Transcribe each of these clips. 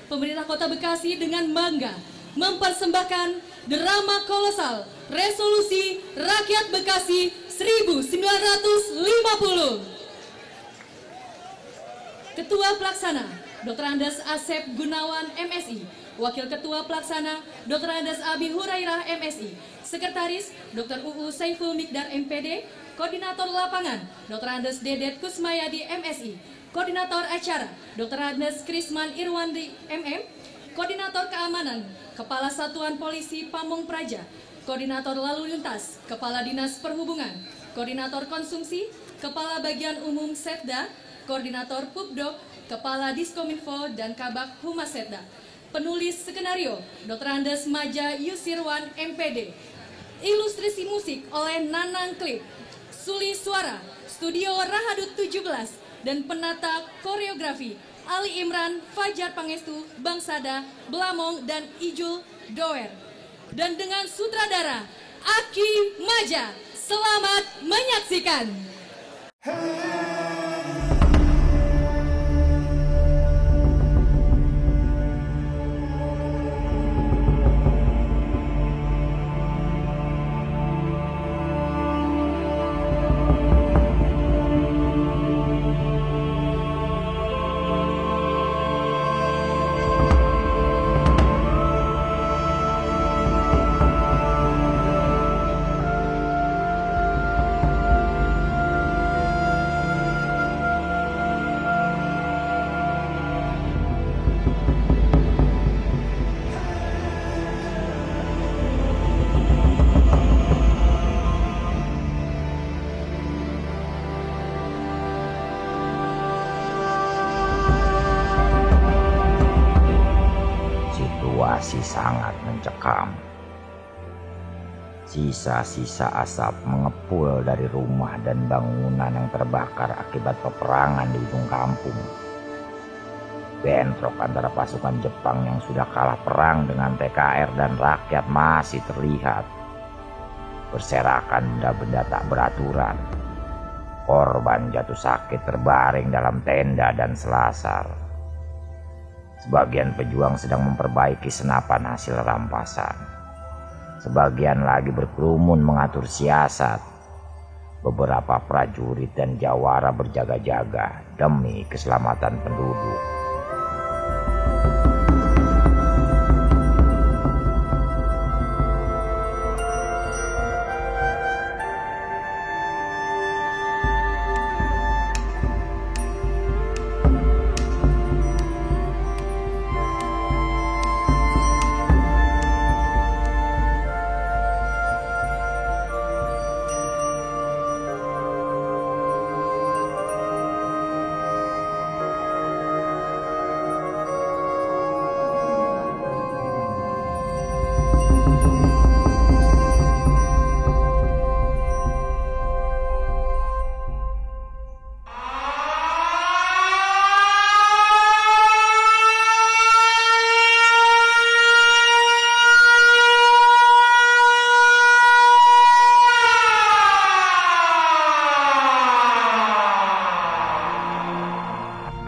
pemerintah Kota Bekasi dengan bangga mempersembahkan drama kolosal Resolusi Rakyat Bekasi 1950. Ketua Pelaksana Dr. Andes Asep Gunawan MSI, Wakil Ketua Pelaksana Dr. Andes Abi Hurairah MSI, Sekretaris Dr. UU Saiful Mikdar MPD, Koordinator Lapangan Dr. Andes Dedet Kusmayadi MSI, Koordinator Acara Dr. Andes Krisman Irwandi MM, Koordinator Keamanan Kepala Satuan Polisi Pamong Praja, Koordinator Lalu Lintas Kepala Dinas Perhubungan, Koordinator Konsumsi Kepala Bagian Umum Setda, Koordinator Pupdo Kepala Diskominfo dan Kabak Humas Setda. Penulis skenario Dr. Andes Maja Yusirwan MPD. Ilustrasi musik oleh Nanang Klip. Suli Suara Studio Rahadut 17 dan penata koreografi Ali Imran, Fajar Pangestu, Bangsada, Belamong dan Ijul Doer. Dan dengan sutradara Aki Maja. Selamat menyaksikan. Situasi sangat mencekam. Sisa-sisa asap mengepul dari rumah dan bangunan yang terbakar akibat peperangan di ujung kampung. Bentrok antara pasukan Jepang yang sudah kalah perang dengan TKR dan rakyat masih terlihat. Berserakan benda-benda tak beraturan. Korban jatuh sakit terbaring dalam tenda dan selasar. Sebagian pejuang sedang memperbaiki senapan hasil rampasan. Sebagian lagi berkerumun mengatur siasat. Beberapa prajurit dan jawara berjaga-jaga demi keselamatan penduduk.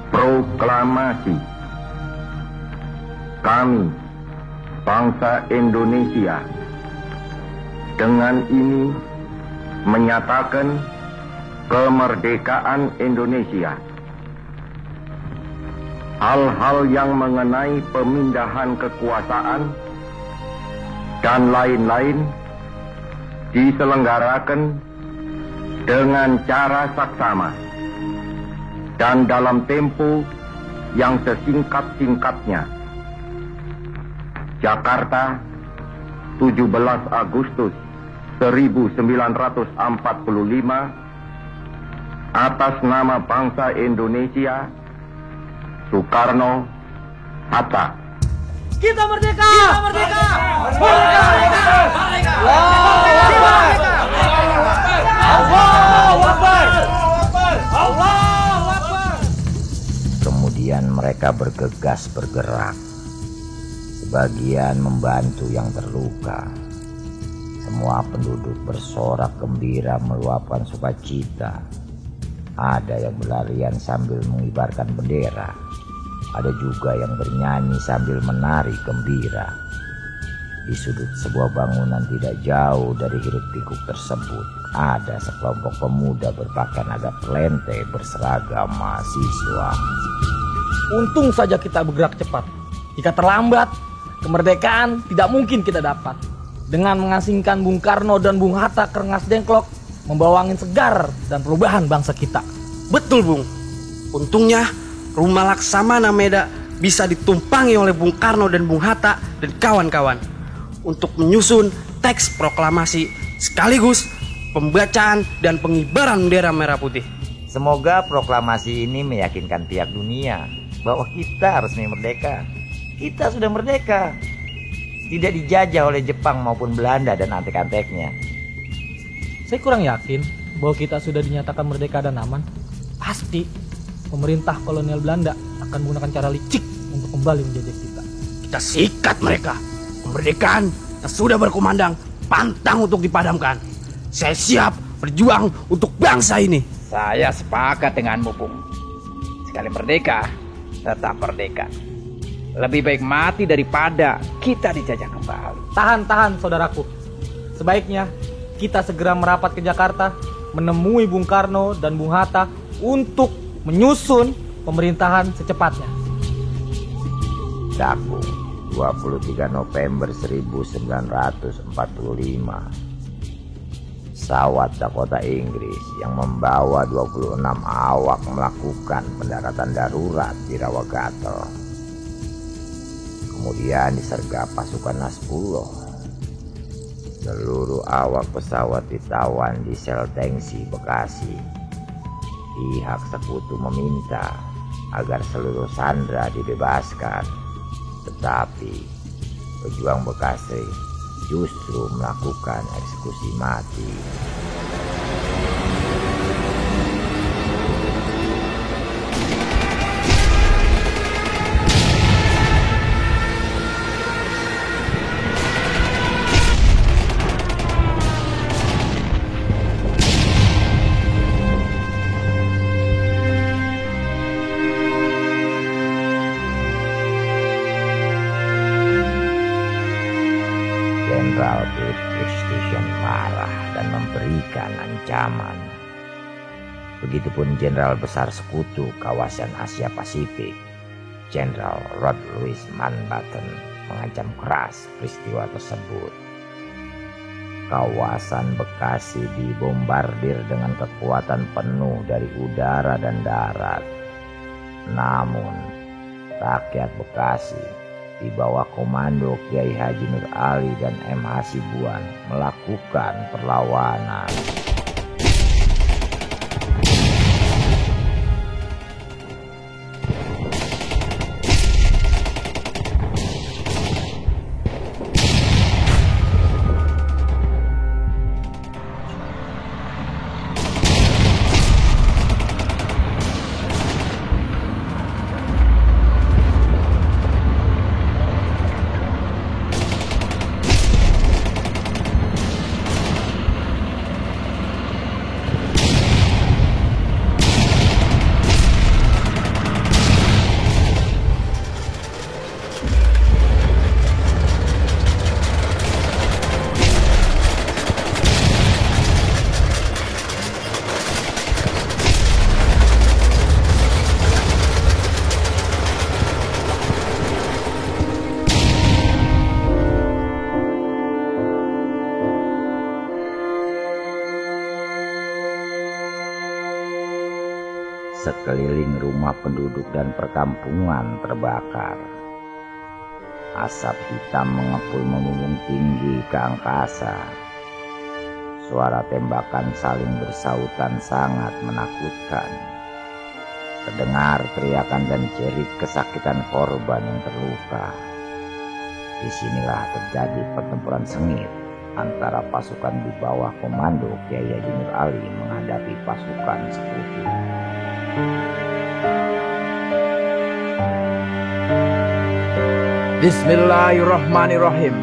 Proklamasi. Kami, bangsa Indonesia, dengan ini menyatakan kemerdekaan Indonesia. Hal-hal yang mengenai pemindahan kekuasaan dan lain-lain diselenggarakan dengan cara saksama dan dalam tempo yang sesingkat-singkatnya. Jakarta, 17 Agustus 1945, atas nama bangsa Indonesia, Soekarno Hatta. Kita merdeka! Kita merdeka! Merdeka! Merdeka! Allahu Akbar! Allahu Akbar! Kemudian mereka bergegas bergerak. Sebagian membantu yang terluka. Semua penduduk bersorak gembira meluapkan sukacita. Ada yang berlarian sambil mengibarkan bendera. Ada juga yang bernyanyi sambil menari gembira. Di sudut sebuah bangunan tidak jauh dari hiruk-pikuk tersebut, ada sekelompok pemuda berpakaian agak lente berseragam mahasiswa. Untung saja kita bergerak cepat. Jika terlambat, kemerdekaan tidak mungkin kita dapat. Dengan mengasingkan Bung Karno dan Bung Hatta ke Rengas Dengklok, membawa angin segar dan perubahan bangsa kita. Betul, Bung. Untungnya rumah Laksamana Meda bisa ditumpangi oleh Bung Karno dan Bung Hatta dan kawan-kawan untuk menyusun teks proklamasi sekaligus pembacaan dan pengibaran bendera merah putih. Semoga proklamasi ini meyakinkan pihak dunia bahwa kita resmi merdeka. Kita sudah merdeka. Tidak dijajah oleh Jepang maupun Belanda dan antek-anteknya. Saya kurang yakin bahwa kita sudah dinyatakan merdeka dan aman. Pasti pemerintah kolonial Belanda akan menggunakan cara licik untuk kembali menjajah kita. Kita sikat mereka. Kemerdekaan yang sudah berkumandang pantang untuk dipadamkan. Saya siap berjuang untuk bangsa ini. Saya sepakat denganmu, Bung. Sekali merdeka, tetap merdeka. Lebih baik mati daripada kita dijajah kembali. Tahan, saudaraku. Sebaiknya kita segera merapat ke Jakarta, menemui Bung Karno dan Bung Hatta untuk menyusun pemerintahan secepatnya. Dakung, 23 November 1945. Pesawat Dakota Inggris yang membawa 26 awak melakukan pendaratan darurat di Rawagato. Kemudian disergap pasukan Nasrullah. Seluruh awak pesawat ditawan di sel Tengsi, Bekasi. Pihak sekutu meminta agar seluruh sandera dibebaskan. Tetapi pejuang Bekasi justru melakukan eksekusi mati. Jenderal British Station marah dan memberikan ancaman. Begitupun Jenderal Besar Sekutu kawasan Asia Pasifik, Jenderal Rod Louis Mountbatten, mengancam keras peristiwa tersebut. Kawasan Bekasi dibombardir dengan kekuatan penuh dari udara dan darat. Namun, rakyat Bekasi di bawah komando Kiai Haji Nur Ali dan M. Hasibuan melakukan perlawanan. Sekeliling rumah penduduk dan perkampungan terbakar. Asap hitam mengepul membumbung tinggi ke angkasa. Suara tembakan saling bersautan sangat menakutkan. Terdengar teriakan dan jerit kesakitan korban yang terluka. Disinilah terjadi pertempuran sengit antara pasukan di bawah komando Kiai Haji Nur Ali menghadapi pasukan sekutu. Bismillahirrahmanirrahim.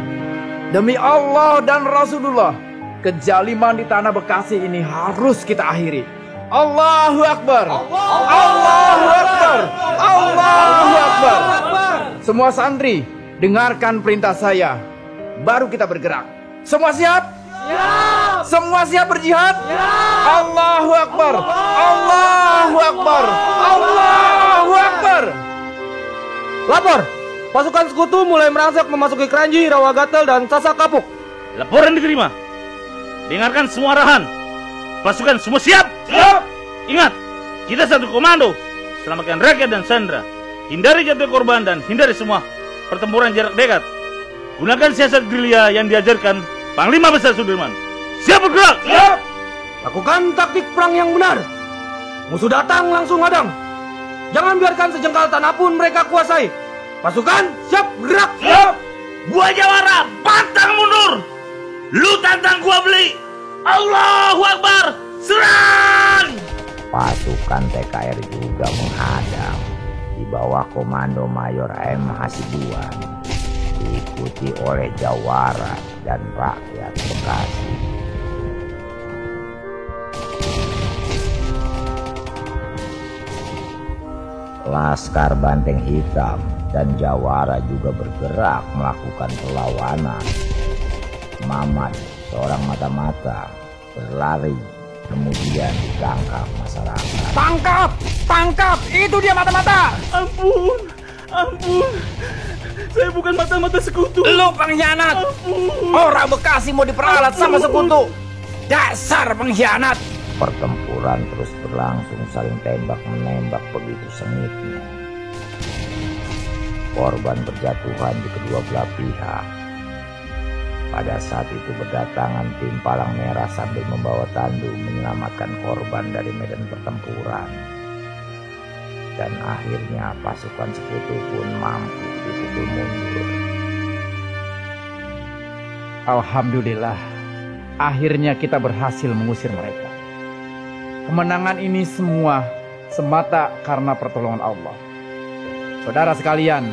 Demi Allah dan Rasulullah, kejaliman di tanah Bekasi ini harus kita akhiri. Allahu Akbar. Allahu Akbar. Allahu Akbar. Semua santri, dengarkan perintah saya. Baru kita bergerak. Semua siap? Siap. Semua siap berjihad? Siap. Allahu Akbar. Allahu Akbar. Allahu Akbar. Lapor, pasukan sekutu mulai merangsek memasuki Kranji, Rawagatel, dan Sasak Kapuk. Laporan diterima. Dengarkan semua arahan. Pasukan semua siap? Siap. Ingat, kita satu komando. Selamatkan rakyat dan sandera. Hindari jatuh korban dan hindari semua pertempuran jarak dekat. Gunakan siasat gerilya yang diajarkan Panglima Besar Sudirman. Siap bergerak? Siap. Lakukan taktik perang yang benar. Musuh datang langsung hadang. Jangan biarkan sejengkal tanah pun mereka kuasai. Pasukan siap bergerak. Siap. Gua Jawara pantang mundur. Lu tantang gua beli. Allahu Akbar. Serang. Pasukan TKR juga menghadang di bawah komando Mayor M. Hasibuan, diikuti oleh Jawara dan rakyat Bekasi. Laskar Banteng Hitam dan Jawara juga bergerak melakukan perlawanan. Mamat, seorang mata-mata, berlari, kemudian ditangkap masyarakat. Tangkap! Tangkap! Itu dia mata-mata! Ampun. Saya bukan mata-mata sekutu. Lu pengkhianat! Orang Bekasi mau diperalat sama sekutu. Dasar pengkhianat! Pertempuran terus berlangsung, saling tembak-menembak begitu sengitnya. Korban berjatuhan di kedua belah pihak. Pada saat itu berdatangan tim Palang Merah sambil membawa tandu menyelamatkan korban dari medan pertempuran. Dan akhirnya pasukan sekutu pun mampu dipukul mundur. Alhamdulillah, akhirnya kita berhasil mengusir mereka. Kemenangan ini semua semata karena pertolongan Allah. Saudara sekalian,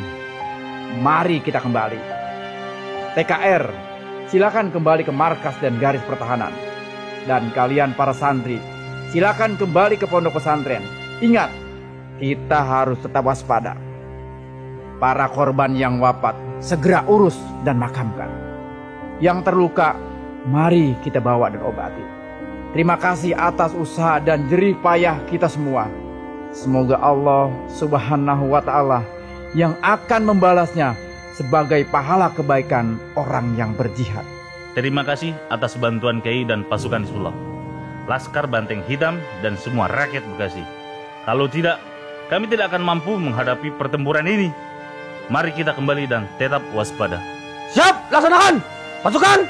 mari kita kembali. TKR, silakan kembali ke markas dan garis pertahanan. Dan kalian para santri, silakan kembali ke pondok pesantren. Ingat, kita harus tetap waspada. Para korban yang wafat segera urus dan makamkan. Yang terluka, mari kita bawa dan obati. Terima kasih atas usaha dan jerih payah kita semua. Semoga Allah Subhanahu wa Ta'ala yang akan membalasnya sebagai pahala kebaikan orang yang berjihad. Terima kasih atas bantuan Kiai dan pasukan Hizbullah, Laskar Banteng Hitam, dan semua rakyat Bekasi. Kalau tidak, kami tidak akan mampu menghadapi pertempuran ini. Mari kita kembali dan tetap waspada. Siap, laksanakan. Pasukan,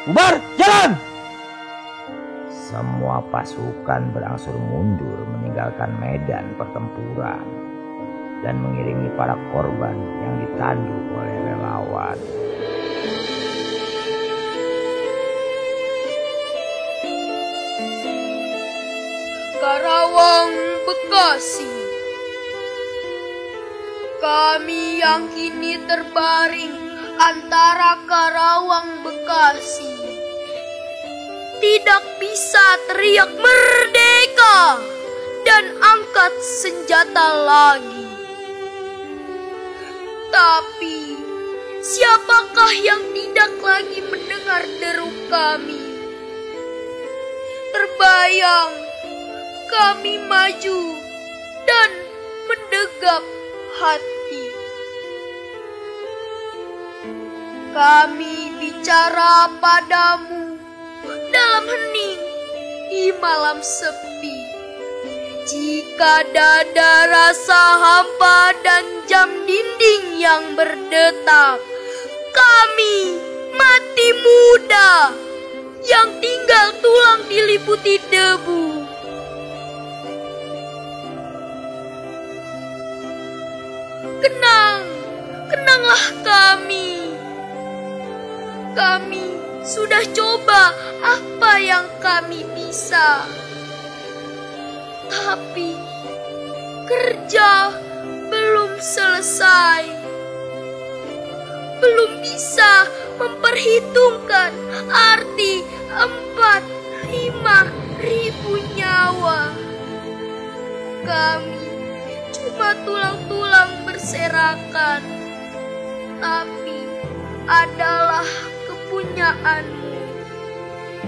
bubar, jalan. Semua pasukan berangsur mundur meninggalkan medan pertempuran dan mengiringi para korban yang ditandu oleh relawan. Karawang, Bekasi. Kami yang kini terbaring antara Karawang, Bekasi tidak bisa teriak merdeka dan angkat senjata lagi. Tapi siapakah yang tidak lagi mendengar deru kami? Terbayang kami maju dan mendegap hati. Kami bicara padamu dalam hening di malam sepi. Jika dada rasa hampa dan jam dinding yang berdetak, kami mati muda yang tinggal tulang diliputi debu. Kenanglah kami. Kami sudah coba apa yang kami bisa. Tapi kerja belum selesai. Belum bisa memperhitungkan arti 4-5 ribu nyawa. Kami cuma tulang-tulang berserakan, tapi adalah kepunyaanmu.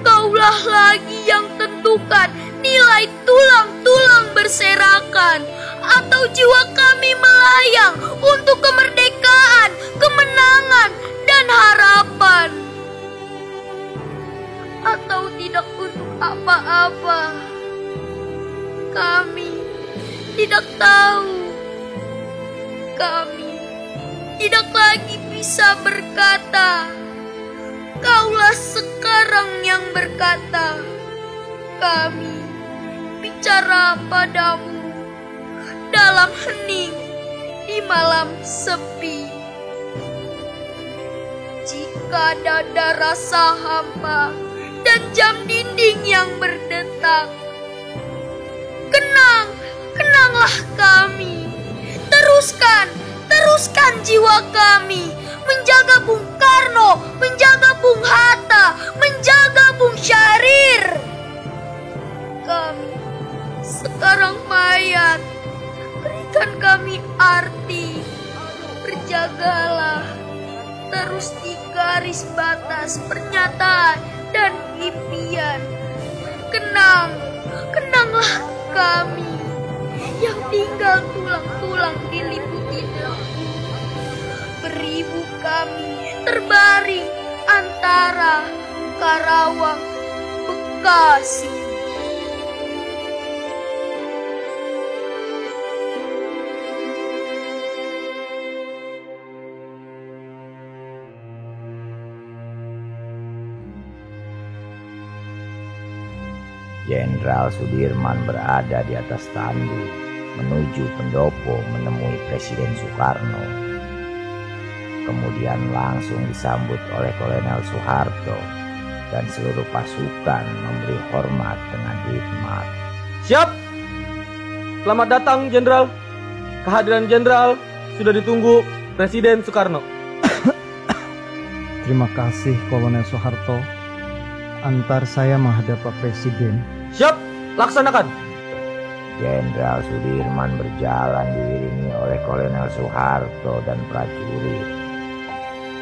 Kaulah lagi yang tentukan nilai tulang-tulang berserakan atau jiwa kami melayang untuk kemerdekaan, kemenangan, dan harapan. Atau tidak untuk apa-apa. Kami tidak tahu. Kami tidak lagi bisa berkata. Kaulah sekarang yang berkata. Kami bicara padamu dalam hening di malam sepi. Jika dada rasa hampa dan jam dinding yang berdetak, kenanglah kami. Teruskan jiwa kami menjaga Bung Karno, menjaga Bung Hatta, menjaga Bung Syahrir. Kami sekarang mayat, berikan kami arti. Berjagalah terus di garis batas pernyataan dan impian. Kenanglah kami yang tinggal tulang-tulang diliputi debu. Beribu kami terbaring antara Karawang, Bekasi. Jenderal Sudirman berada di atas tandu menuju pendopo menemui Presiden Soekarno. Kemudian langsung disambut oleh Kolonel Soeharto dan seluruh pasukan memberi hormat dengan hikmat. Siap! Selamat datang, Jenderal. Kehadiran Jenderal sudah ditunggu Presiden Soekarno. Terima kasih, Kolonel Soeharto. Antar saya menghadap Pak Presiden. Siap, laksanakan. Jenderal Sudirman berjalan diiringi oleh Kolonel Soeharto dan prajurit.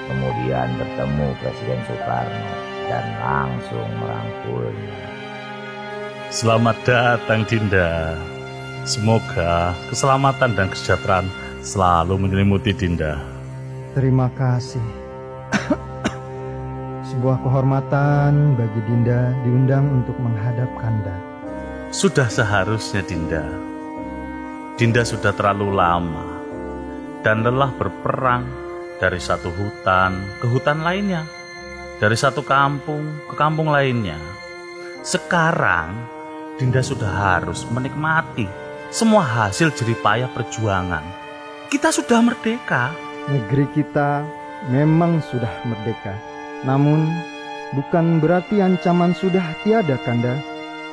Kemudian bertemu Presiden Soekarno dan langsung merangkulnya. Selamat datang, Dinda. Semoga keselamatan dan kesejahteraan selalu menyelimuti Dinda. Terima kasih. Sebuah kehormatan bagi Dinda diundang untuk menghadap Kanda. Sudah seharusnya, Dinda. Dinda sudah terlalu lama dan lelah berperang dari satu hutan ke hutan lainnya, dari satu kampung ke kampung lainnya. Sekarang Dinda sudah harus menikmati semua hasil jerih payah perjuangan. Kita sudah merdeka. Negeri kita memang sudah merdeka. Namun bukan berarti ancaman sudah tiada, Kanda.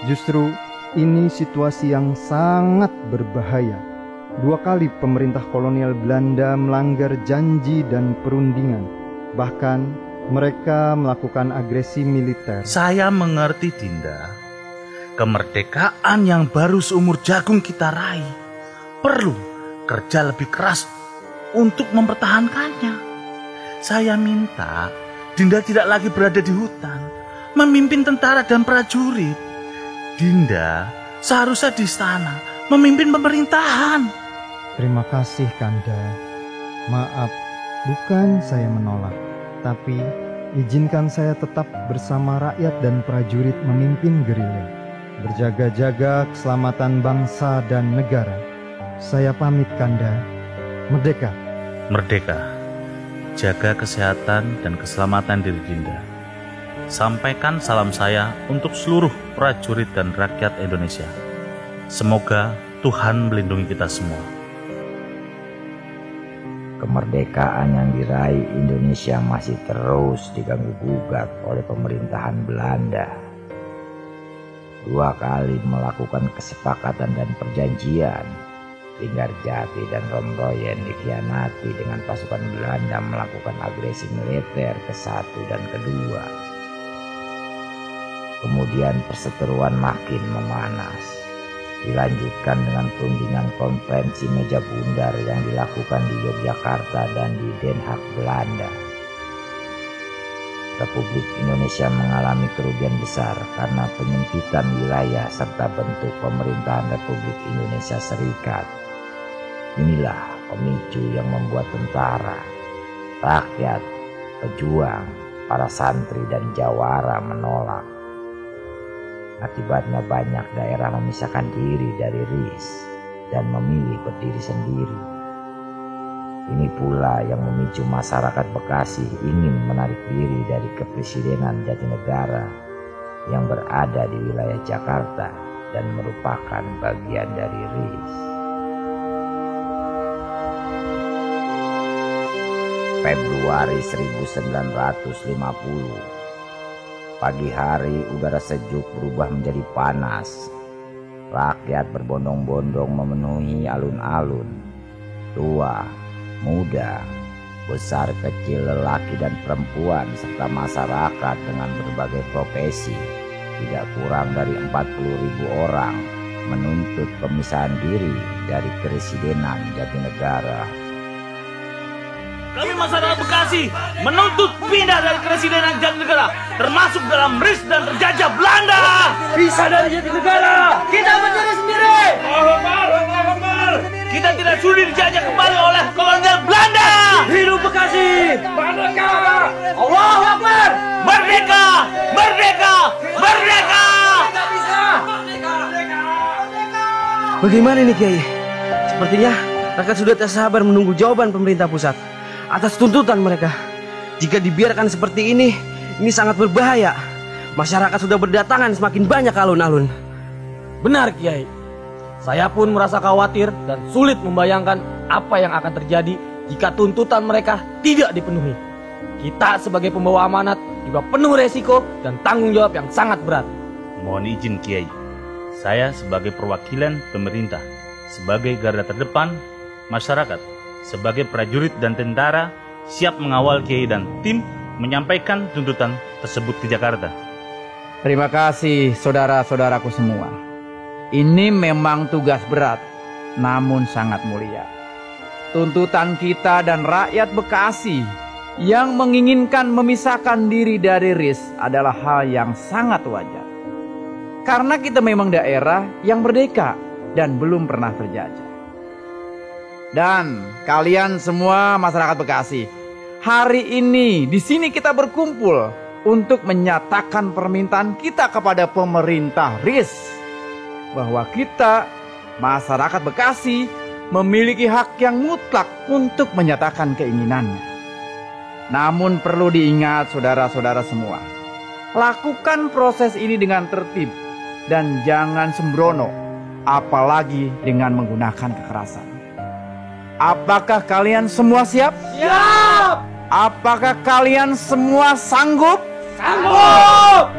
Justru ini situasi yang sangat berbahaya. 2 kali pemerintah kolonial Belanda melanggar janji dan perundingan. Bahkan mereka melakukan agresi militer. Saya mengerti, Dinda. Kemerdekaan yang baru seumur jagung kita raih perlu kerja lebih keras untuk mempertahankannya. Saya minta Dinda tidak lagi berada di hutan, memimpin tentara dan prajurit. Dinda seharusnya di istana, memimpin pemerintahan. Terima kasih, Kanda. Maaf, bukan saya menolak, tapi izinkan saya tetap bersama rakyat dan prajurit memimpin gerilya, berjaga-jaga keselamatan bangsa dan negara. Saya pamit, Kanda. Merdeka. Merdeka. Jaga kesehatan dan keselamatan diri Dinda. Sampaikan salam saya untuk seluruh prajurit dan rakyat Indonesia. Semoga Tuhan melindungi kita semua. Kemerdekaan yang diraih Indonesia masih terus diganggu-gugat oleh pemerintahan Belanda. 2 kali melakukan kesepakatan dan perjanjian. Linggarjati dan Romroyen dikhianati dengan pasukan Belanda melakukan agresi militer ke-1 dan ke-2. Kemudian perseteruan makin memanas. Dilanjutkan dengan perundingan konferensi meja bundar yang dilakukan di Yogyakarta dan di Den Haag, Belanda. Republik Indonesia mengalami kerugian besar karena penyempitan wilayah serta bentuk pemerintahan Republik Indonesia Serikat. Inilah pemicu yang membuat tentara, rakyat, pejuang, para santri dan jawara menolak. Akibatnya banyak daerah memisahkan diri dari RIS dan memilih berdiri sendiri. Ini pula yang memicu masyarakat Bekasi ingin menarik diri dari Kepresidenan Jatinegara yang berada di wilayah Jakarta dan merupakan bagian dari RIS. Februari 1950. Pagi hari udara sejuk berubah menjadi panas. Rakyat berbondong-bondong memenuhi alun-alun. Tua, muda, besar kecil, lelaki dan perempuan serta masyarakat dengan berbagai profesi, tidak kurang dari 40.000 orang menuntut pemisahan diri dari Kepresidenan Jatinegara. Kami masyarakat Bekasi menuntut pindah dari Kepresidenan Jatinegara, termasuk dalam RIS dan terjajah Belanda. Bisa dari Jatinegara, kita berdiri sendiri. Kita tidak sudi dijajah kembali oleh kolonial Belanda. Hidup Bekasi, merdeka! Allahu Akbar! Merdeka! Merdeka! Merdeka! Bagaimana ini Kiai? Sepertinya rakyat sudah tak sabar menunggu jawaban pemerintah pusat atas tuntutan mereka. Jika dibiarkan seperti ini sangat berbahaya. Masyarakat sudah berdatangan semakin banyak alun-alun. Benar Kiai. Saya pun merasa khawatir dan sulit membayangkan apa yang akan terjadi jika tuntutan mereka tidak dipenuhi. Kita sebagai pembawa amanat juga penuh resiko dan tanggung jawab yang sangat berat. Mohon izin Kiai, saya sebagai perwakilan pemerintah, sebagai garda terdepan masyarakat, sebagai prajurit dan tentara siap mengawal Kiai dan tim menyampaikan tuntutan tersebut ke Jakarta. Terima kasih saudara-saudaraku semua. Ini memang tugas berat, namun sangat mulia. Tuntutan kita dan rakyat Bekasi yang menginginkan memisahkan diri dari RIS adalah hal yang sangat wajar. Karena kita memang daerah yang merdeka dan belum pernah terjajah. Dan kalian semua masyarakat Bekasi, hari ini di sini kita berkumpul untuk menyatakan permintaan kita kepada pemerintah RIS bahwa kita, masyarakat Bekasi, memiliki hak yang mutlak untuk menyatakan keinginannya. Namun perlu diingat saudara-saudara semua, lakukan proses ini dengan tertib dan jangan sembrono, apalagi dengan menggunakan kekerasan. Apakah kalian semua siap? Siap! Apakah kalian semua sanggup? Sanggup!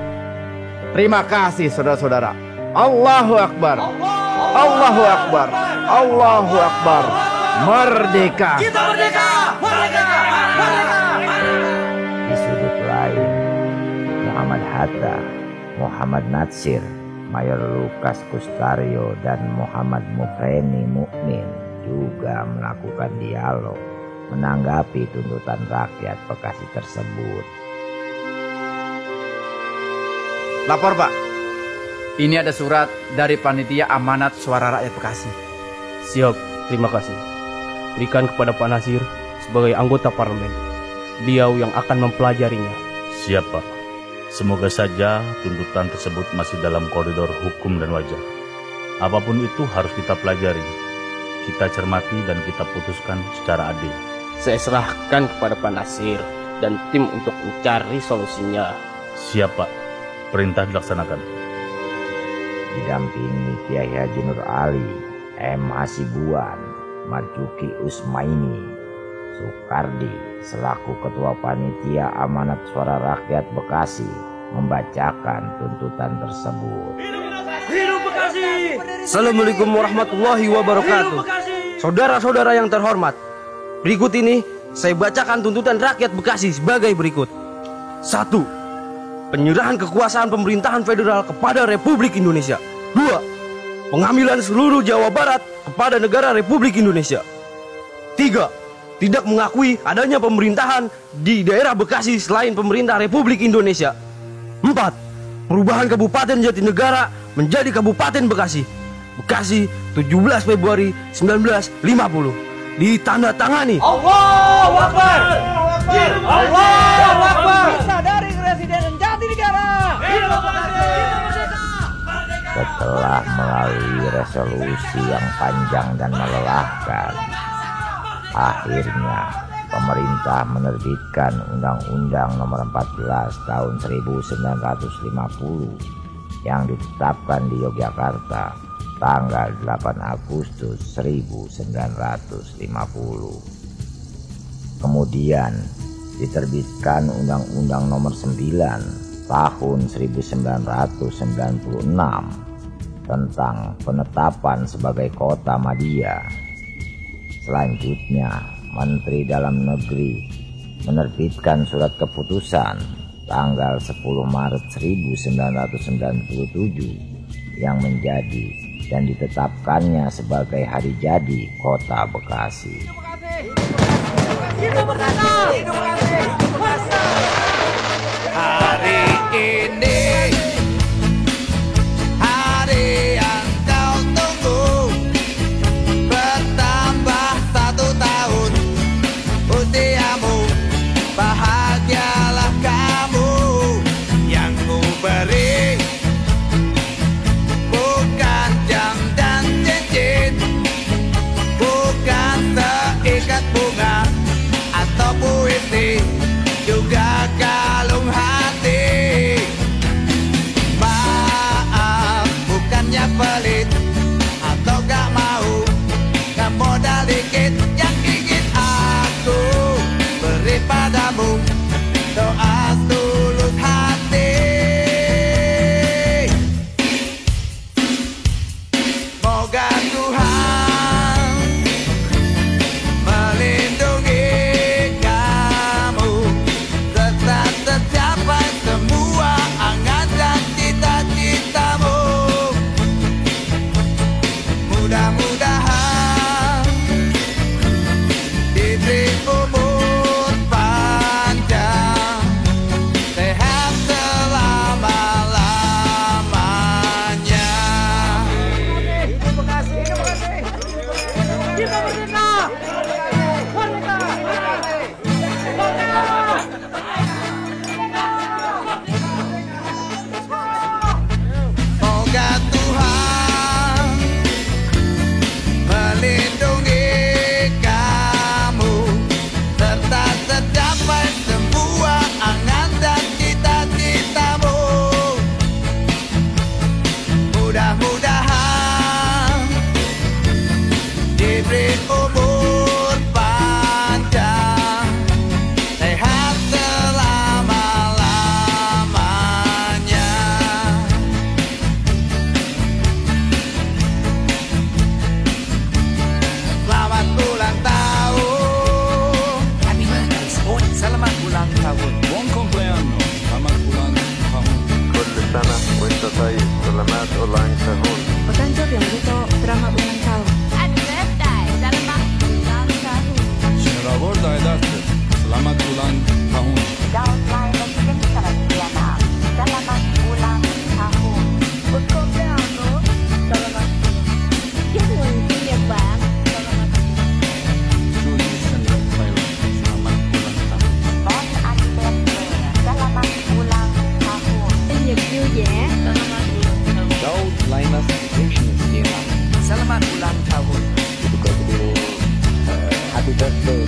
Terima kasih saudara-saudara. Allahu Akbar. Allahu Akbar. Allahu Akbar. Merdeka. Kita merdeka! Merdeka! Merdeka! Di sudut lain, Muhammad Hatta, Muhammad Natsir, Mayor Lukas Kustario, dan Muhammad Mufreni Mukmin juga melakukan dialog menanggapi tuntutan rakyat Bekasi tersebut. Lapor Pak. Ini ada surat dari Panitia Amanat Suara Rakyat Bekasi. Siap, terima kasih. Berikan kepada Pak Nasir sebagai anggota parlemen. Beliau yang akan mempelajarinya. Siap Pak. Semoga saja tuntutan tersebut masih dalam koridor hukum dan wajar. Apapun itu harus kita pelajari, kita cermati dan kita putuskan secara adil. Saya serahkan kepada Pak Nasir dan tim untuk mencari solusinya. Siap Pak. Perintah dilaksanakan. Didampingi Kiai Haji Nur Ali, M. Hasibuan, Marzuki Usmaini, Soekardi selaku Ketua Panitia Amanat Suara Rakyat Bekasi membacakan tuntutan tersebut. Hidup Bekasi! Assalamualaikum warahmatullahi wabarakatuh. Saudara-saudara yang terhormat, berikut ini saya bacakan tuntutan rakyat Bekasi sebagai berikut. 1. Penyerahan kekuasaan pemerintahan federal kepada Republik Indonesia. 2. pengambilan seluruh Jawa Barat kepada negara Republik Indonesia. 3. Tidak mengakui adanya pemerintahan di daerah Bekasi selain pemerintah Republik Indonesia. 4. Perubahan Kabupaten Jatinegara menjadi Kabupaten Bekasi. Bekasi 17 Februari 1950. Ditandatangani Allahu Akbar. Allahu Akbar. Bisa dari Presiden Jatinegara. Setelah melalui resolusi yang panjang dan melelahkan, akhirnya pemerintah menerbitkan Undang-Undang Nomor 14 Tahun 1950 yang ditetapkan di Yogyakarta tanggal 8 Agustus 1950. Kemudian diterbitkan Undang-Undang Nomor 9 Tahun 1996 tentang penetapan sebagai kota madya. Selanjutnya, Menteri Dalam Negeri menerbitkan surat keputusan tanggal 10 Maret 1997 yang menjadi dan ditetapkannya sebagai hari jadi Kota Bekasi. Hari ini hari yang kau tunggu, bertambah 1 tahun usiamu, bahagialah kamu. Yang ku beri bukan jam dan cincin, bukan seikat bunga atau puisi, juga kalung hati. Maaf, bukannya pelit atau gak mau, gak modal dikit yang ingin aku beri padamu, doa tulus hati. Moga Tuhan melindungi kamu, serta tercapai semua angan dan cita-citamu. Mudah-mudahan diberi umur panjang, sehat selama-lamanya. Hidup Bekasi, hidup Bekasi, hidup Merdeka, Merdeka, Moga Tuhan melindungi kamu, serta tercapai semua angan dan cita-citamu. Mudah-mudahan diberi umur panjang, sehat selama-lamanya. Selamat ulang tahun. Happy birthday, Sport. Selamat ulang tahun. Buon compleanno. Selamat ulang tahun. كل سنة وانت طيب. سلامات ulang tahun. Otanjok yang Rito, selamat ulang tahun. Happy birthday, selamat ulang tahun. Selamat Edarte. Selamat ulang tahun. Daun lain Presiden Saradiana, selamat ulang tahun. Buon compleanno. Selamat. Chúc mừng sinh nhật bạn. Judy Sandra Taylor. Selamat ulang tahun. Bon anniversaire, selamat ulang tahun. Sinh nhật vui vẻ. Selamat ulang tahun. Daud Linus Vincent Diana. Selamat ulang tahun. Happy birthday